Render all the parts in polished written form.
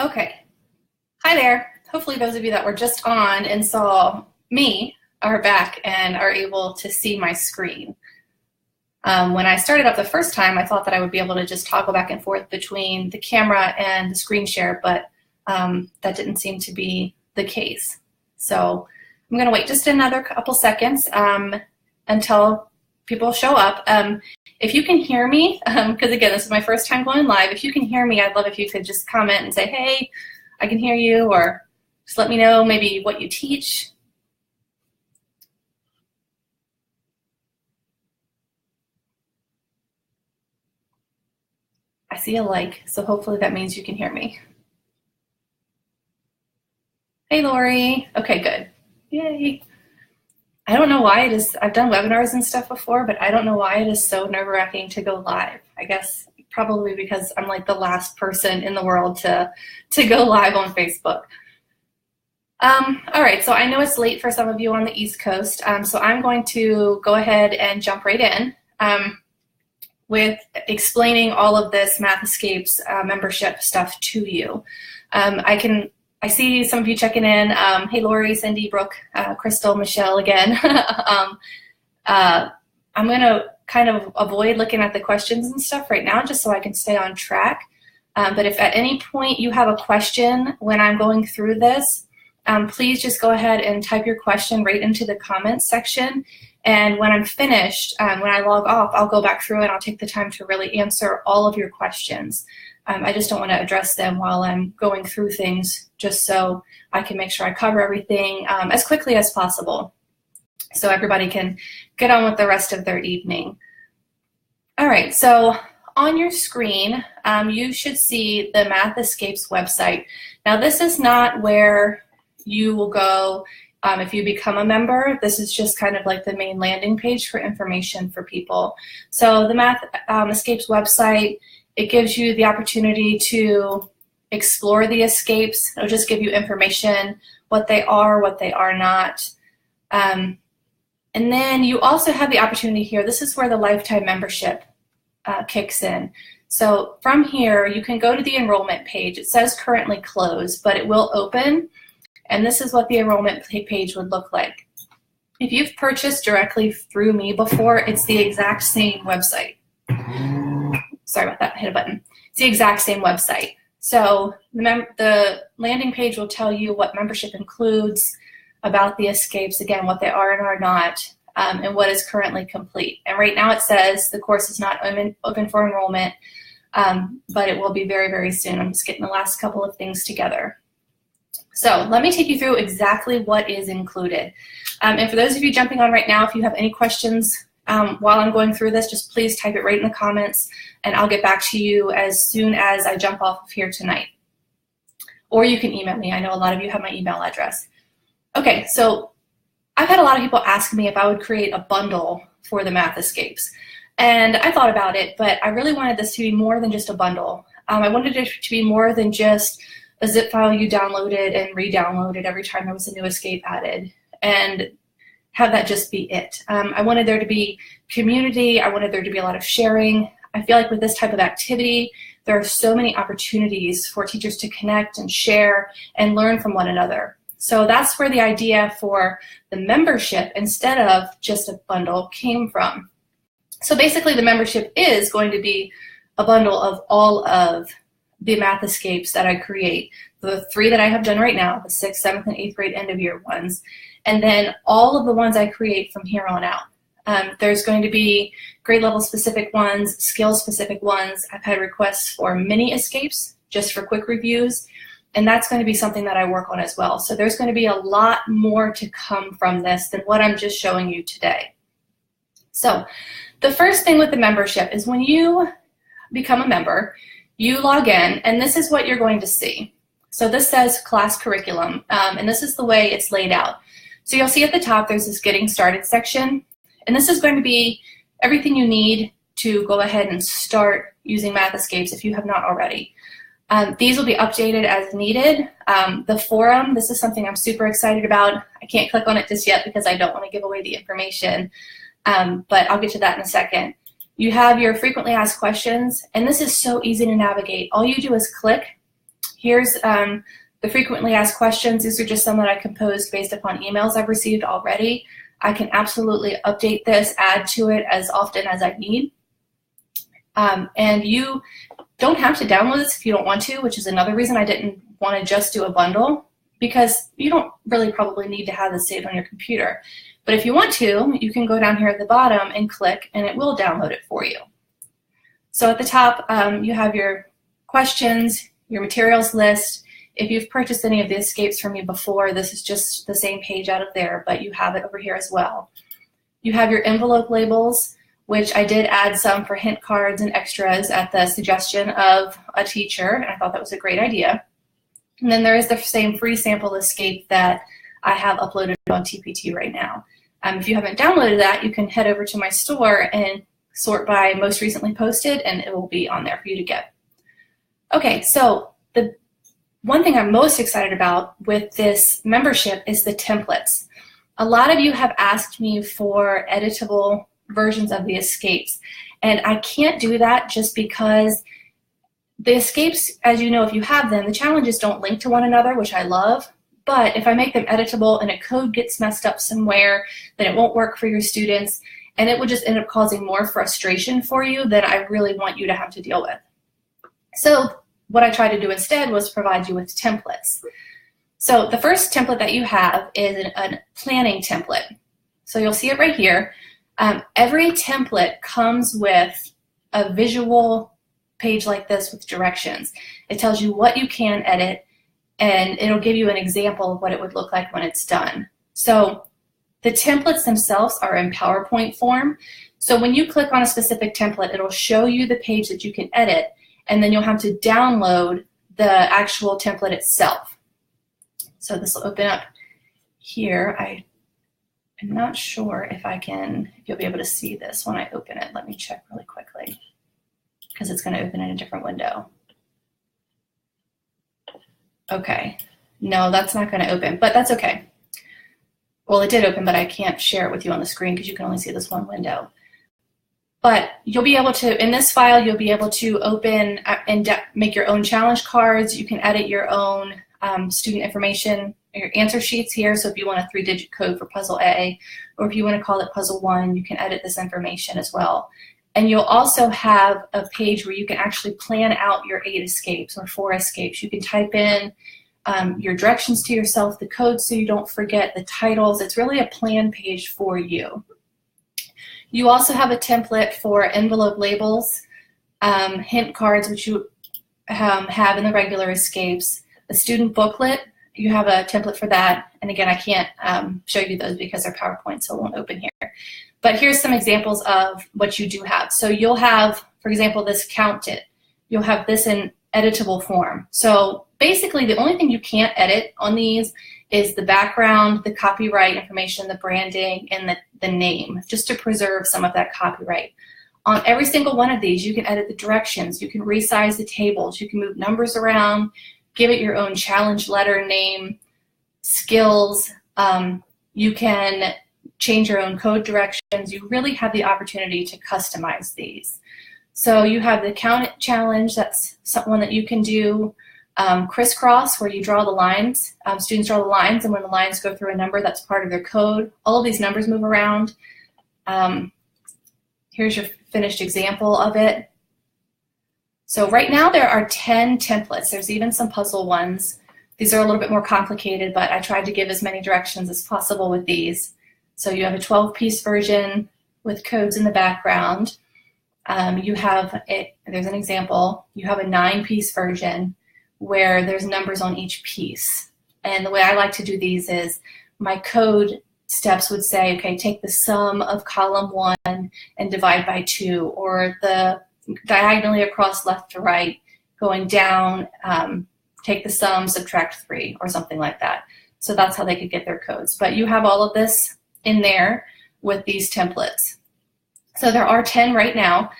Okay. Hi there. Hopefully those of you that were just on and saw me are back and are able to see my screen. When I started up the first time, I thought that I would be able to just toggle back and forth between the camera and the screen share, but that didn't seem to be the case. So I'm going to wait just another couple seconds until people show up. If you can hear me, because again, this is my first time going live, if you can hear me, I'd love if you could just comment and say, hey, I can hear you, or just let me know maybe what you teach. I see a like, so hopefully that means you can hear me. Hey, Lori. Okay, good. Yay. I don't know why it is, I've done webinars and stuff before, but I don't know why it is so nerve-wracking to go live. I guess probably because I'm like the last person in the world to go live on Facebook. All right, so I know it's late for some of you on the East Coast, so I'm going to go ahead and jump right in with explaining all of this Math Escapes membership stuff to you. I see some of you checking in. Hey, Lori, Cindy, Brooke, Crystal, Michelle again. I'm going to kind of avoid looking at the questions and stuff right now just so I can stay on track. But if at any point you have a question when I'm going through this, please just go ahead and type your question right into the comments section. And when I'm finished, when I log off, I'll go back through and I'll take the time to really answer all of your questions. I just don't want to address them while I'm going through things, just so I can make sure I cover everything as quickly as possible so everybody can get on with the rest of their evening. All right, so on your screen, you should see the Math Escapes website. Now, this is not where you will go if you become a member. This is just kind of like the main landing page for information for people. So the Math Escapes website, it gives you the opportunity to explore the escapes. It'll just give you information, what they are not. And then you also have the opportunity here. This is where the lifetime membership kicks in. So from here, you can go to the enrollment page. It says currently closed, but it will open. And this is what the enrollment page would look like. If you've purchased directly through me before, it's the exact same website. Sorry about that, hit a button. It's the exact same website. So the landing page will tell you what membership includes, about the escapes, again, what they are and are not, and what is currently complete. And right now it says the course is not open for enrollment, but it will be very, very soon. I'm just getting the last couple of things together. So let me take you through exactly what is included. And for those of you jumping on right now, if you have any questions while I'm going through this, just please type it right in the comments, and I'll get back to you as soon as I jump off of here tonight. Or you can email me. I know a lot of you have my email address. Okay, so I've had a lot of people ask me if I would create a bundle for the Math Escapes. And I thought about it, but I really wanted this to be more than just a bundle. I wanted it to be more than just a zip file you downloaded and re-downloaded every time there was a new escape added, and have that just be it. I wanted there to be community. I wanted there to be a lot of sharing. I feel like with this type of activity, there are so many opportunities for teachers to connect and share and learn from one another. So that's where the idea for the membership, instead of just a bundle, came from. So basically the membership is going to be a bundle of all of the Math Escapes that I create, the 3 that I have done right now, the 6th, 7th, and 8th grade end of year ones, and then all of the ones I create from here on out. There's going to be grade level specific ones, skill specific ones. I've had requests for mini escapes just for quick reviews, and that's going to be something that I work on as well. So there's going to be a lot more to come from this than what I'm just showing you today. So the first thing with the membership is when you become a member, you log in, and this is what you're going to see. So this says class curriculum, and this is the way it's laid out. So you'll see at the top there's this getting started section, and this is going to be everything you need to go ahead and start using Math Escapes if you have not already. These will be updated as needed. The forum, this is something I'm super excited about. I can't click on it just yet because I don't want to give away the information, but I'll get to that in a second. You have your frequently asked questions, and this is so easy to navigate. All you do is click Here's the frequently asked questions. These are just some that I composed based upon emails I've received already. I can absolutely update this, add to it as often as I need. And you don't have to download this if you don't want to, which is another reason I didn't want to just do a bundle, because you don't really probably need to have this saved on your computer. But if you want to, you can go down here at the bottom and click, and it will download it for you. So at the top, you have your questions, your materials list. If you've purchased any of the escapes from me before, this is just the same page out of there, but you have it over here as well. You have your envelope labels, which I did add some for hint cards and extras at the suggestion of a teacher, and I thought that was a great idea. And then there is the same free sample escape that I have uploaded on TPT right now. If you haven't downloaded that, you can head over to my store and sort by most recently posted, and it will be on there for you to get. Okay, so the one thing I'm most excited about with this membership is the templates. A lot of you have asked me for editable versions of the escapes, and I can't do that just because the escapes, as you know, if you have them, the challenges don't link to one another, which I love. But if I make them editable and a code gets messed up somewhere, then it won't work for your students, and it will just end up causing more frustration for you than I really want you to have to deal with. So what I tried to do instead was provide you with templates. So the first template that you have is a planning template. So you'll see it right here. Every template comes with a visual page like this with directions. It tells you what you can edit, and it'll give you an example of what it would look like when it's done. So the templates themselves are in PowerPoint form. So when you click on a specific template, it'll show you the page that you can edit, and then you'll have to download the actual template itself. So this will open up here. I'm not sure if you'll be able to see this when I open it. Let me check really quickly, because it's going to open in a different window. Okay, no, that's not going to open, but that's okay. Well, it did open, but I can't share it with you on the screen because you can only see this one window. But you'll be able to, in this file, you'll be able to open and make your own challenge cards. You can edit your own student information, your answer sheets here. So if you want a 3-digit code for puzzle A, or if you want to call it puzzle 1, you can edit this information as well. And you'll also have a page where you can actually plan out your 8 escapes or 4 escapes. You can type in your directions to yourself, the codes so you don't forget, the titles. It's really a plan page for you. You also have a template for envelope labels, hint cards, which you have in the regular escapes. The student booklet, you have a template for that. And again, I can't show you those because they're PowerPoint, so it won't open here. But here's some examples of what you do have. So you'll have, for example, this count it. You'll have this in editable form. So basically, the only thing you can't edit on these is the background, the copyright information, the branding, and the name, just to preserve some of that copyright. On every single one of these, you can edit the directions. You can resize the tables. You can move numbers around, give it your own challenge letter name, skills. You can change your own code directions. You really have the opportunity to customize these. So you have the count it challenge. That's one that you can do. Crisscross, where you draw the lines. Students draw the lines, and when the lines go through a number, that's part of their code. All of these numbers move around. Here's your finished example of it. So right now there are 10 templates. There's even some puzzle ones. These are a little bit more complicated, but I tried to give as many directions as possible with these. So you have a 12-piece version with codes in the background. There's an example. You have a 9-piece version where there's numbers on each piece. And the way I like to do these is my code steps would say, okay, take the sum of column 1 and divide by 2, or the diagonally across left to right, going down, take the sum, subtract 3, or something like that. So that's how they could get their codes. But you have all of this in there with these templates. So there are 10 right now.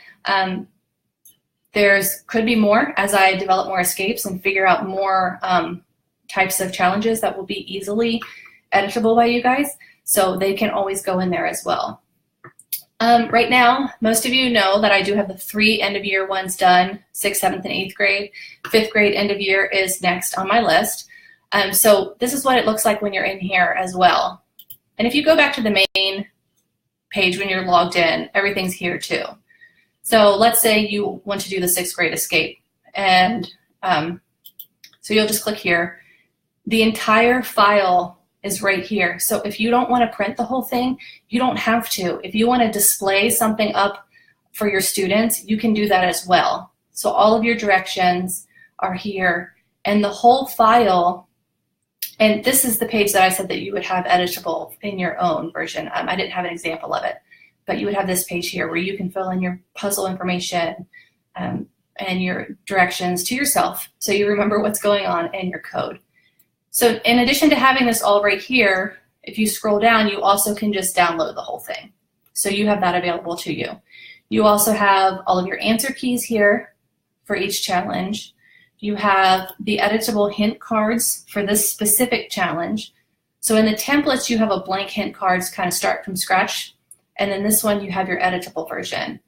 Could be more as I develop more escapes and figure out more types of challenges that will be easily editable by you guys. So they can always go in there as well. Right now, most of you know that I do have the 3 end of year ones done, 6th, 7th, and 8th grade. 5th grade end of year is next on my list. So this is what it looks like when you're in here as well. And if you go back to the main page when you're logged in, everything's here too. So let's say you want to do the 6th grade escape. And so you'll just click here. The entire file is right here. So if you don't want to print the whole thing, you don't have to. If you want to display something up for your students, you can do that as well. So all of your directions are here, and the whole file, and this is the page that I said that you would have editable in your own version. I didn't have an example of it, but you would have this page here where you can fill in your puzzle information and your directions to yourself so you remember what's going on in your code. So in addition to having this all right here, if you scroll down, you also can just download the whole thing. So you have that available to you. You also have all of your answer keys here for each challenge. You have the editable hint cards for this specific challenge. So in the templates, you have a blank hint cards kind of start from scratch. And then this one, you have your editable version.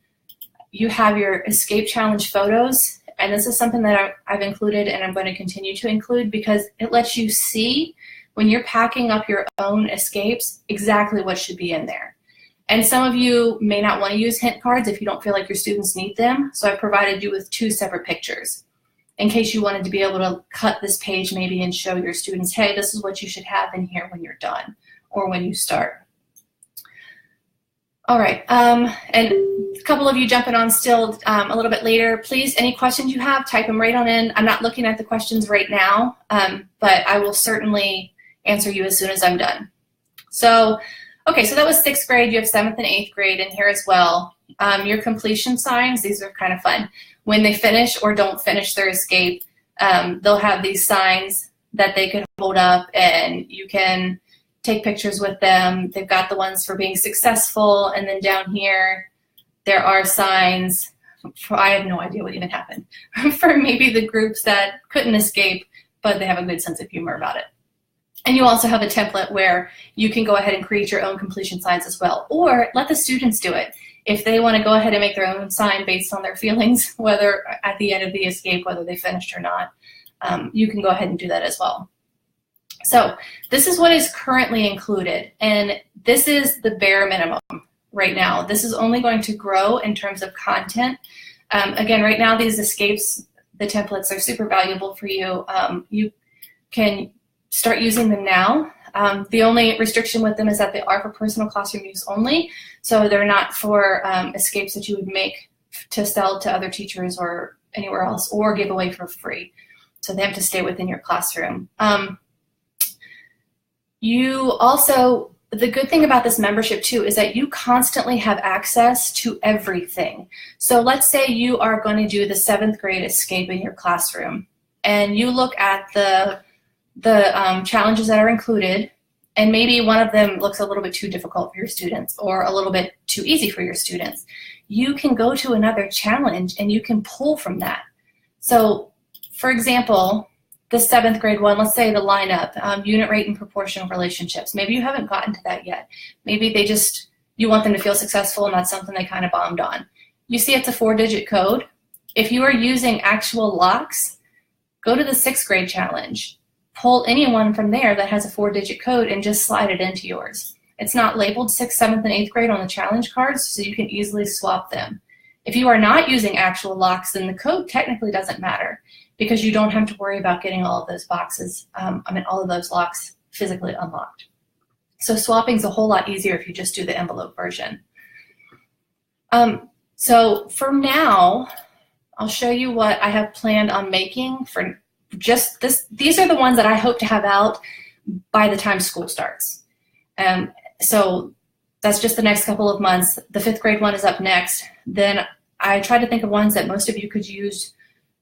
You have your escape challenge photos. And this is something that I've included and I'm going to continue to include because it lets you see when you're packing up your own escapes exactly what should be in there. And some of you may not want to use hint cards if you don't feel like your students need them. So I've provided you with 2 separate pictures in case you wanted to be able to cut this page maybe and show your students, hey, this is what you should have in here when you're done or when you start. All right, and a couple of you jumping on still a little bit later. Please, any questions you have, type them right on in. I'm not looking at the questions right now, but I will certainly answer you as soon as I'm done. So, okay, so that was 6th grade. You have 7th and 8th grade in here as well. Your completion signs, these are kind of fun. When they finish or don't finish their escape, they'll have these signs that they can hold up and you can take pictures with them. They've got the ones for being successful, and then down here there are signs for, I have no idea what even happened, for maybe the groups that couldn't escape, but they have a good sense of humor about it. And you also have a template where you can go ahead and create your own completion signs as well, or let the students do it. If they want to go ahead and make their own sign based on their feelings, whether at the end of the escape, whether they finished or not, you can go ahead and do that as well. So this is what is currently included, and this is the bare minimum right now. This is only going to grow in terms of content. Again, right now these escapes, the templates are super valuable for you. You can start using them now. The only restriction with them is that they are for personal classroom use only, so they're not for escapes that you would make to sell to other teachers or anywhere else or give away for free. So they have to stay within your classroom. You also, the good thing about this membership too is that you constantly have access to everything. So let's say you are going to do the 7th grade escape in your classroom and you look at the challenges that are included, and maybe one of them looks a little bit too difficult for your students or a little bit too easy for your students. You can go to another challenge and you can pull from that. So for example, the 7th grade one, let's say the lineup, unit rate and proportional relationships. Maybe you haven't gotten to that yet. Maybe they just, you want them to feel successful and that's something they kind of bombed on. You see it's a 4-digit code. If you are using actual locks, go to the 6th grade challenge. Pull anyone from there that has a 4-digit code and just slide it into yours. It's not labeled 6th, 7th, and 8th grade on the challenge cards, so you can easily swap them. If you are not using actual locks, then the code technically doesn't matter, because you don't have to worry about getting all of those boxes, all of those locks physically unlocked. So swapping is a whole lot easier if you just do the envelope version. So for now, I'll show you what I have planned on making for just this. These are the ones that I hope to have out by the time school starts. So that's just the next couple of months. The 5th grade one is up next. Then I tried to think of ones that most of you could use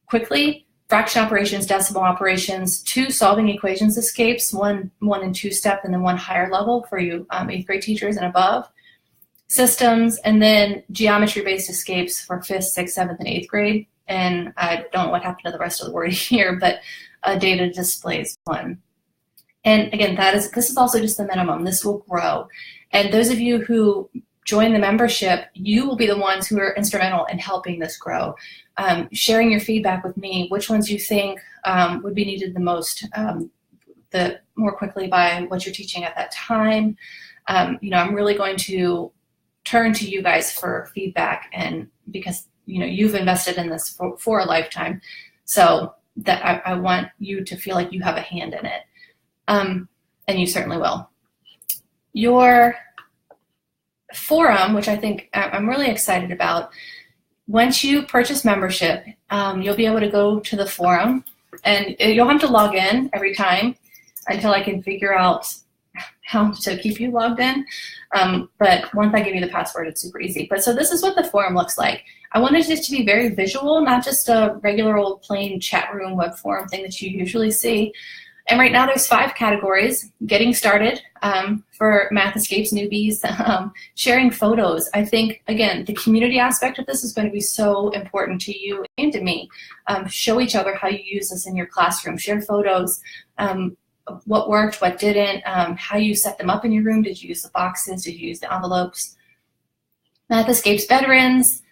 quickly. Fraction operations, decimal operations, 2 solving equations escapes, one and 2 step, and then 1 higher level for you 8th grade teachers and above. Systems, and then geometry-based escapes for 5th, 6th, 7th, and 8th grade. And I don't know what happened to the rest of the word here, but data displays one. And again, this is also just the minimum. This will grow. And those of you who join the membership, you will be the ones who are instrumental in helping this grow. Sharing your feedback with me, which ones you think would be needed the most, the more quickly by what you're teaching at that time. I'm really going to turn to you guys for feedback, and because you've invested in this for a lifetime, so that I want you to feel like you have a hand in it, and you certainly will. Your forum, which I think I'm really excited about, once you purchase membership, you'll be able to go to the forum, and you'll have to log in every time until I can figure out how to keep you logged in. But once I give you the password, it's super easy. But so this is what the forum looks like. I wanted it to be very visual, not just a regular old plain chat room web forum thing that you usually see. And right now there's 5 categories: getting started for Math Escapes newbies, sharing photos. I think, again, the community aspect of this is going to be so important to you and to me. Show each other how you use this in your classroom. Share photos, what worked, what didn't, how you set them up in your room. Did you use the boxes? Did you use the envelopes? Math Escapes veterans,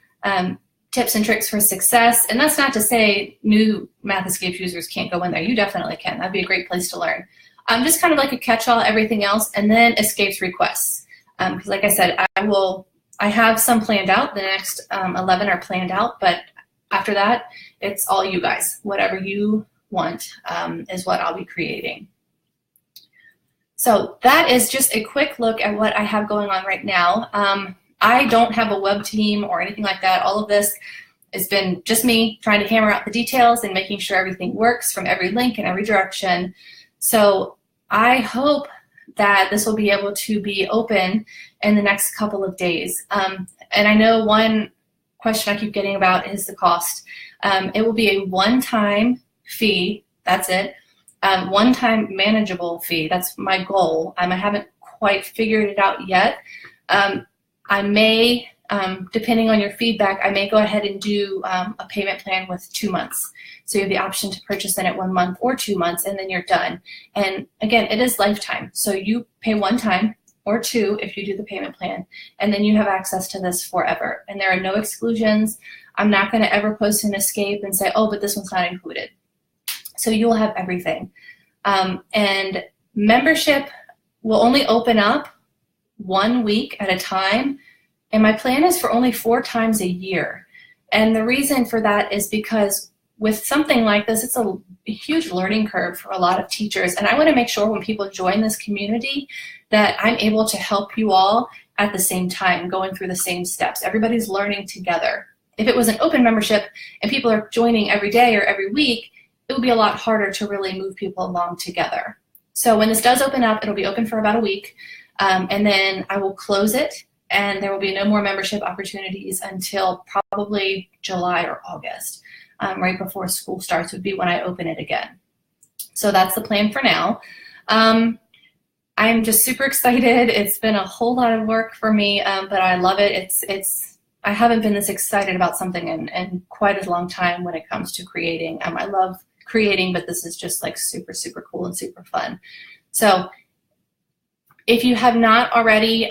tips and tricks for success. And that's not to say new Math Escapes users can't go in there. You definitely can. That'd be a great place to learn. Just kind of like a catch-all, everything else, and then escapes requests. Because like I said, I have some planned out. The next 11 are planned out, but after that, it's all you guys. Whatever you want is what I'll be creating. So that is just a quick look at what I have going on right now. I don't have a web team or anything like that. All of this has been just me trying to hammer out the details and making sure everything works from every link in every direction. So I hope that this will be able to be open in the next couple of days. And I know one question I keep getting about is the cost. It will be a one-time fee. That's it. One-time manageable fee. That's my goal. I haven't quite figured it out yet. I may, depending on your feedback, I may go ahead and do a payment plan with 2 months. So you have the option to purchase in it 1 month or 2 months, and then you're done. And again, it is lifetime. So you pay one time or 2 if you do the payment plan, and then you have access to this forever. And there are no exclusions. I'm not going to ever post an escape and say, oh, but this one's not included. So you'll have everything. And membership will only open up 1 week at a time, and my plan is for only 4 times a year. And the reason for that is because with something like this, it's a huge learning curve for a lot of teachers, and I want to make sure when people join this community that I'm able to help you all at the same time, going through the same steps. Everybody's learning together. If it was an open membership and people are joining every day or every week, it would be a lot harder to really move people along together. So when this does open up, it'll be open for about a week. And then I will close it, and there will be no more membership opportunities until probably July or August. Right before school starts would be when I open it again. So that's the plan for now. I'm just super excited. It's been a whole lot of work for me, but I love it. I haven't been this excited about something in quite a long time when it comes to creating. I love creating, but this is just like super, super cool and super fun. So if you have not already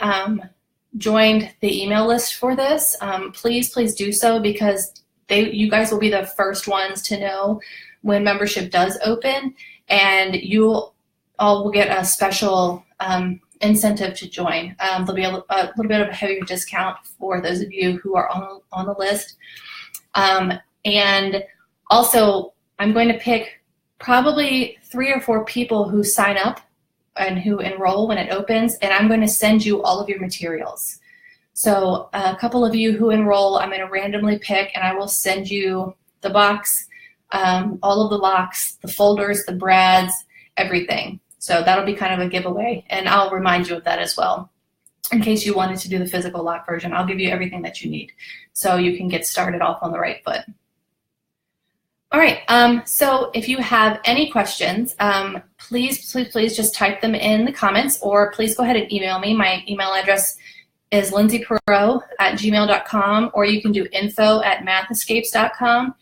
joined the email list for this, please do so, because you guys will be the first ones to know when membership does open, and you all will get a special incentive to join. There'll be a little bit of a heavier discount for those of you who are on the list. And also, I'm going to pick probably 3 or 4 people who sign up and who enroll when it opens, and I'm going to send you all of your materials. So a couple of you who enroll, I'm going to randomly pick, and I will send you the box, all of the locks, the folders, the brads, everything. So that'll be kind of a giveaway, and I'll remind you of that as well. In case you wanted to do the physical lock version, I'll give you everything that you need so you can get started off on the right foot. All right, so if you have any questions, please just type them in the comments, or please go ahead and email me. My email address is lindsayperot@gmail.com, or you can do info@mathescapes.com.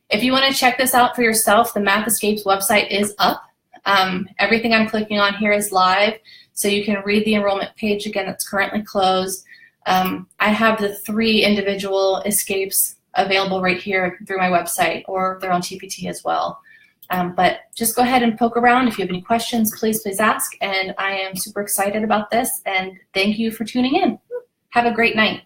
If you want to check this out for yourself, the Math Escapes website is up. Everything I'm clicking on here is live, so you can read the enrollment page. Again, it's currently closed. I have the 3 individual escapes available right here through my website, or they're on TPT as well. But just go ahead and poke around. If you have any questions, please ask. And I am super excited about this. And thank you for tuning in. Have a great night.